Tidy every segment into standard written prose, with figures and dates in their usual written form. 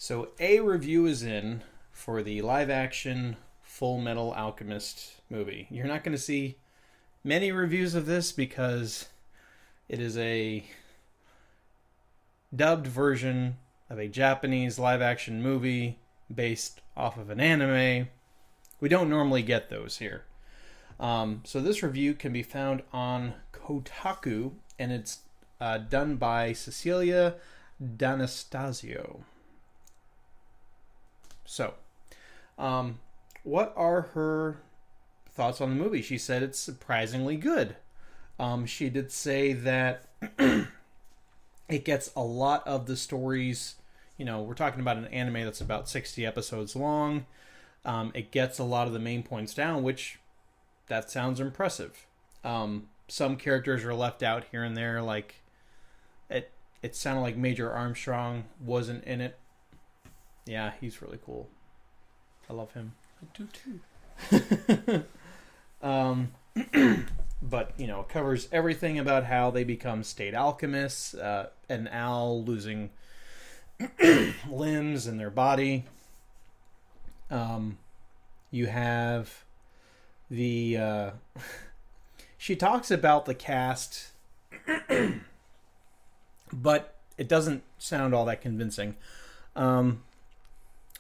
So a review is in for the live-action Fullmetal Alchemist movie. You're not going to see many reviews of this because it is a dubbed version of a Japanese live-action movie based off of an anime. We don't normally get those here. So this review can be found on Kotaku, and it's done by Cecilia D'Anastasio. So, what are her thoughts on the movie? She said it's surprisingly good. She did say that it gets a lot of the stories. We're talking about an anime that's about 60 episodes long. It gets a lot of the main points down, which that sounds impressive. Some characters are left out here and there, like it sounded like Major Armstrong wasn't in it. Yeah, he's really cool. I love him. I do too. But, it covers everything about how they become state alchemists, an owl losing limbs in their body. You have the... she talks about the cast, but it doesn't sound all that convincing.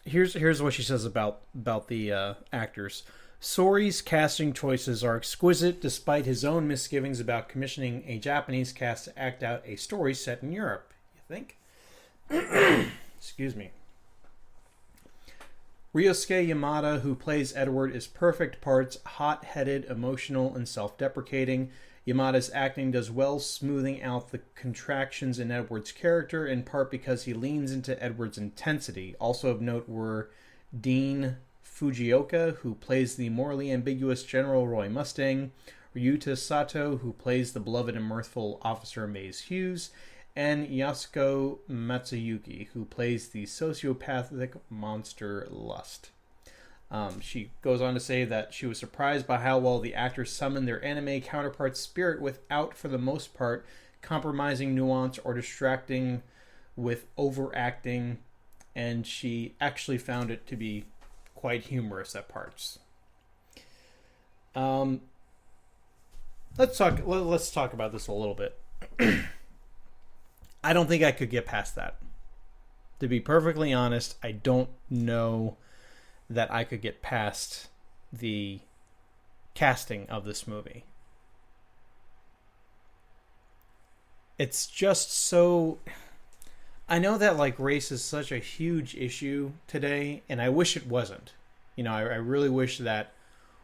Here's what she says about the actors. Sori's casting choices are exquisite despite his own misgivings about commissioning a Japanese cast to act out a story set in Europe. You think? Excuse me. Ryosuke Yamada, who plays Edward, is perfect parts, hot-headed, emotional, and self-deprecating. Yamada's acting does well, smoothing out the contractions in Edward's character, in part because he leans into Edward's intensity. Also of note were Dean Fujioka, who plays the morally ambiguous General Roy Mustang, Ryuta Sato, who plays the beloved and mirthful Officer Maze Hughes, and Yasuko Matsuyuki, who plays the sociopathic monster Lust. She goes on to say that she was surprised by how well the actors summoned their anime counterparts' spirit without, for the most part, compromising nuance or distracting with overacting, and she actually found it to be quite humorous at parts. Let's talk about this a little bit. I don't think I could get past that. To be perfectly honest, I don't know that I could get past the casting of this movie. It's just so... I know that race is such a huge issue today, and I wish it wasn't. I really wish that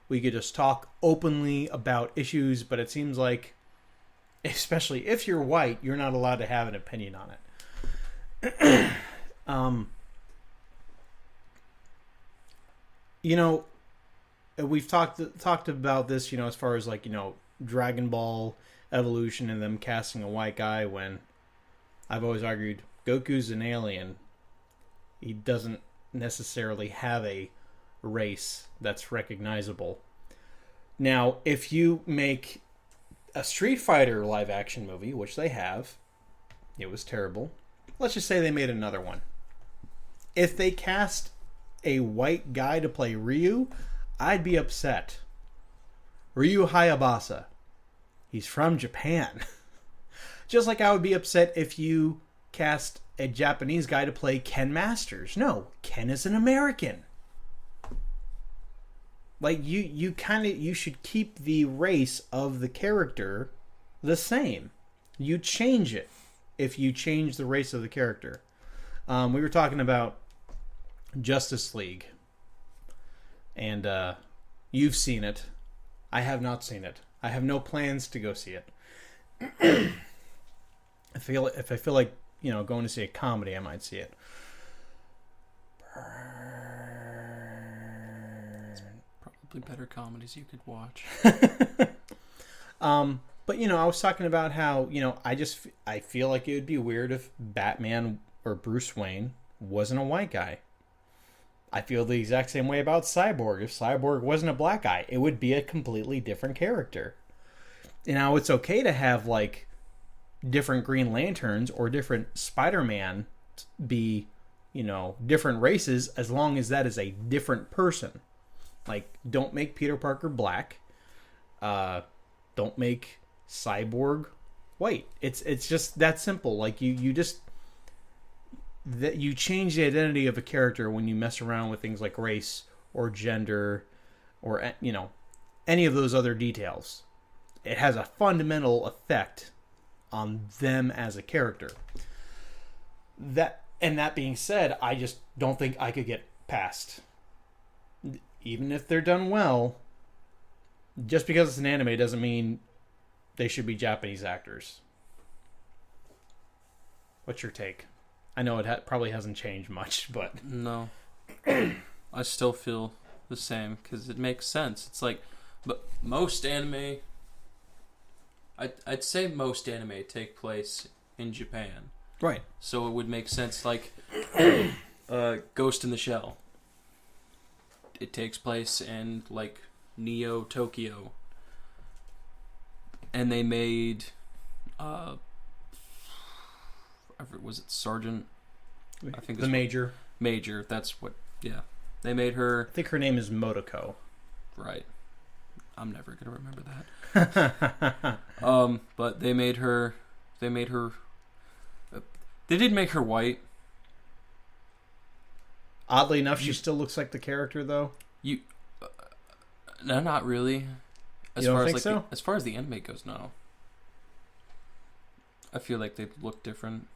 we could just talk openly about issues, but it seems like, especially if you're white, you're not allowed to have an opinion on it. We've talked about this, as far as Dragon Ball Evolution and them casting a white guy, when I've always argued Goku's an alien. He doesn't necessarily have a race that's recognizable. Now, if you make a Street Fighter live action movie, which they have, it was terrible. Let's just say they made another one. If they cast a white guy to play Ryu, I'd be upset. Ryu Hayabasa. He's from Japan. Just like I would be upset if you cast a Japanese guy to play Ken Masters. No, Ken is an American. You should keep the race of the character the same. You change it if you change the race of the character. We were talking about Justice League, and you've seen it. I have not seen it. I have no plans to go see it. If I feel like going to see a comedy, I might see it. Probably better comedies you could watch. But I was talking about how I feel like it would be weird if Batman or Bruce Wayne wasn't a white guy. I feel the exact same way about Cyborg. If Cyborg wasn't a black guy, it would be a completely different character. Now, it's okay to have different Green Lanterns or different Spider-Man be different races, as long as that is a different person. Like, don't make Peter Parker black. Don't make Cyborg white. It's just that simple. Like, you just that you change the identity of a character when you mess around with things like race or gender or any of those other details. It has a fundamental effect on them as a character. That being said, I just don't think I could get past, even if they're done well. Just because it's an anime doesn't mean they should be Japanese actors. What's your take? I know it probably hasn't changed much, but... No. I still feel the same, because it makes sense. It's like, but most anime... I'd say most anime take place in Japan. Right. So it would make sense, like, Ghost in the Shell. It takes place in, like, Neo Tokyo. And they made... was it Sergeant? I think the Major. Major, that's what... Yeah. They made her... I think her name is Motoko. Right. I'm never going to remember that. But they made her... They did make her white. Oddly enough, she still looks like the character, though. No, not really. You don't think so? As far as the anime goes, no. I feel like they look different.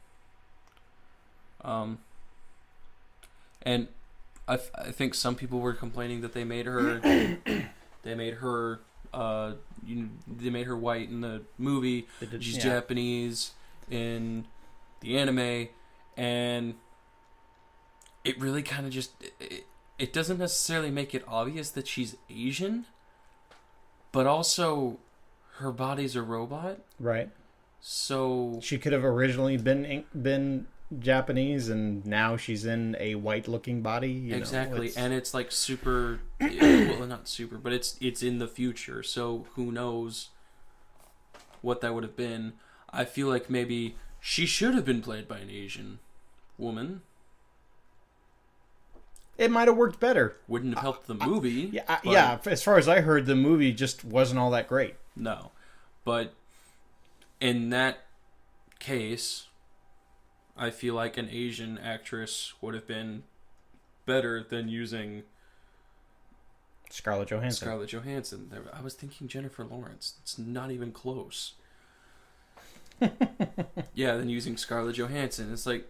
And I think some people were complaining that they made her they made her white in the movie. She's Japanese in the anime, and it really kind of just it doesn't necessarily make it obvious that she's Asian, but also her body's a robot, right? So she could have originally been Japanese, and now she's in a white-looking body. Exactly, and it's like super. Well, not super, but it's in the future. So who knows what that would have been? I feel like maybe she should have been played by an Asian woman. It might have worked better. Wouldn't have helped the movie. Yeah. As far as I heard, the movie just wasn't all that great. No, but in that case, I feel like an Asian actress would have been better than using Scarlett Johansson. I was thinking Jennifer Lawrence. It's not even close. Yeah, than using Scarlett Johansson. It's like,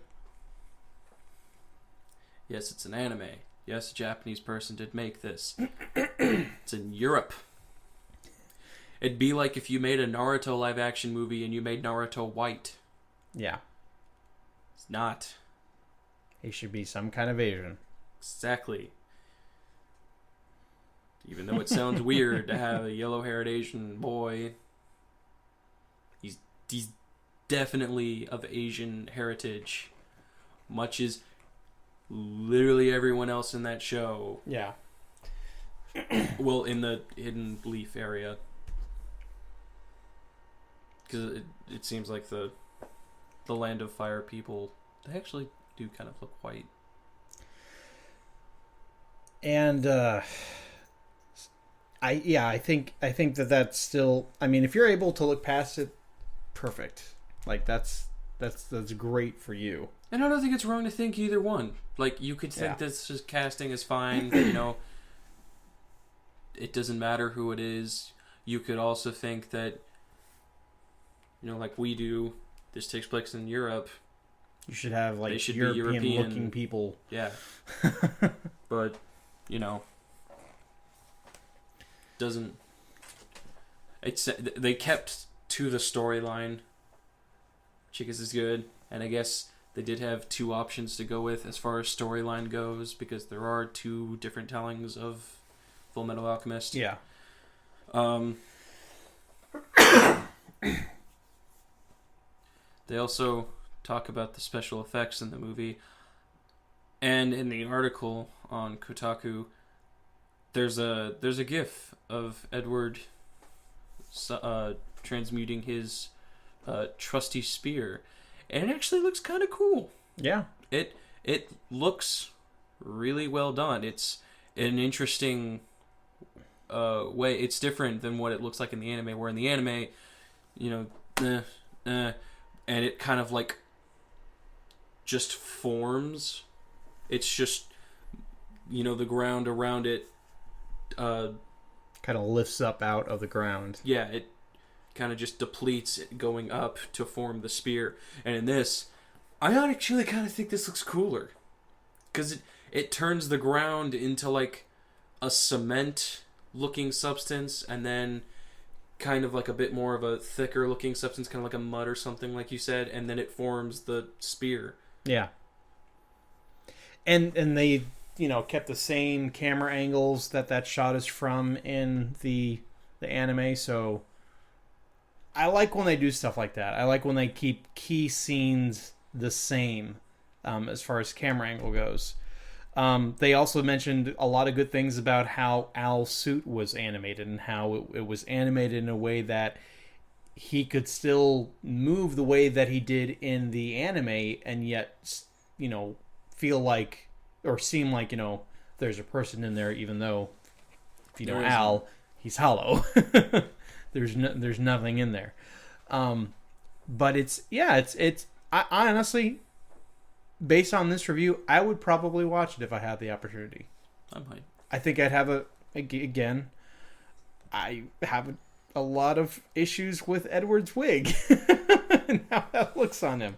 yes, it's an anime. Yes, a Japanese person did make this. It's in Europe. It'd be like if you made a Naruto live-action movie and you made Naruto white. Yeah. It's not. He should be some kind of Asian. Exactly. Even though it sounds weird to have a yellow-haired Asian boy, he's definitely of Asian heritage, much as literally everyone else in that show. Yeah. Well, in the Hidden Leaf area. Because it seems like the Land of Fire people, they actually do kind of look white. And I think that's still. I mean, if you're able to look past it, perfect. Like that's great for you. And I don't think it's wrong to think either one. Like, you could think this just casting is fine. It doesn't matter who it is. You could also think that, like we do, this takes place in Europe. You should have like they should European-looking people. Yeah. But, doesn't. They kept to the storyline. Chicas is good, and I guess they did have two options to go with as far as storyline goes, because there are two different tellings of Fullmetal Alchemist. Yeah. They also talk about the special effects in the movie, and in the article on Kotaku, there's a GIF of Edward transmuting his trusty spear, and it actually looks kind of cool. Yeah. It it looks really well done. It's an interesting way. It's different than what it looks like in the anime, where in the anime, and it kind of like just forms. It's just, the ground around it kind of lifts up out of the ground. Yeah, it kind of just depletes it going up to form the spear. And in this, I actually kind of think this looks cooler, because it turns the ground into like a cement looking substance, and then kind of like a bit more of a thicker looking substance, kind of like a mud or something, like you said, and then it forms the spear. Yeah. And they, kept the same camera angles that shot is from in the anime, so I like when they do stuff like that. I like when they keep key scenes the same as far as camera angle goes. They also mentioned a lot of good things about how Al's suit was animated, and how it was animated in a way that he could still move the way that he did in the anime, and yet, feel like, or seem like, there's a person in there, even though, Al, he's hollow. There's nothing in there. But it's I honestly, based on this review, I would probably watch it if I had the opportunity. I might. I think I'd have again, I have a lot of issues with Edward's wig and how that looks on him.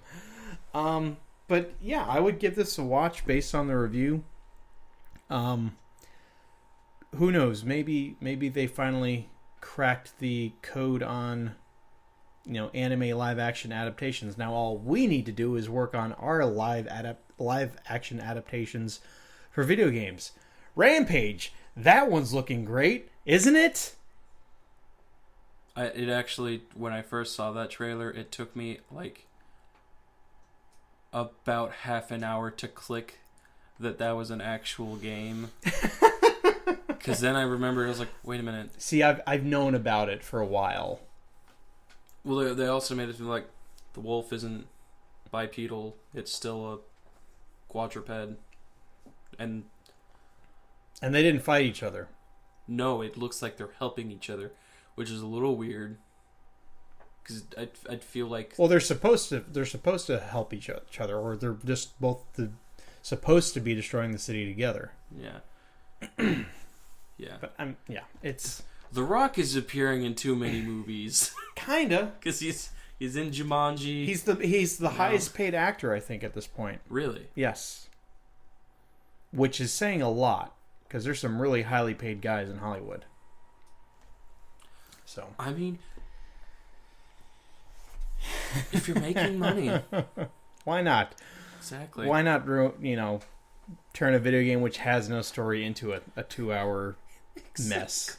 But yeah, I would give this a watch based on the review. Who knows? Maybe they finally cracked the code on, anime live action adaptations. Now all we need to do is work on our live action adaptations for video games. Rampage, that one's looking great, isn't it? It actually, when I first saw that trailer, it took me like about half an hour to click that was an actual game. Because then I remember, I was like, wait a minute. See, I've known about it for a while. Well, they also made it to like, the wolf isn't bipedal, it's still a quadruped. And they didn't fight each other. No, it looks like they're helping each other, which is a little weird. Because I'd feel like... Well, they're supposed to help each other, or they're just both supposed to be destroying the city together. Yeah. Yeah. But it's... The Rock is appearing in too many movies. Kinda. Because he's in Jumanji. He's the highest paid actor, I think, at this point. Really? Yes. Which is saying a lot, because there's some really highly paid guys in Hollywood. So. I mean, if you're making money, why not? Exactly. Why not, turn a video game which has no story into a 2-hour mess?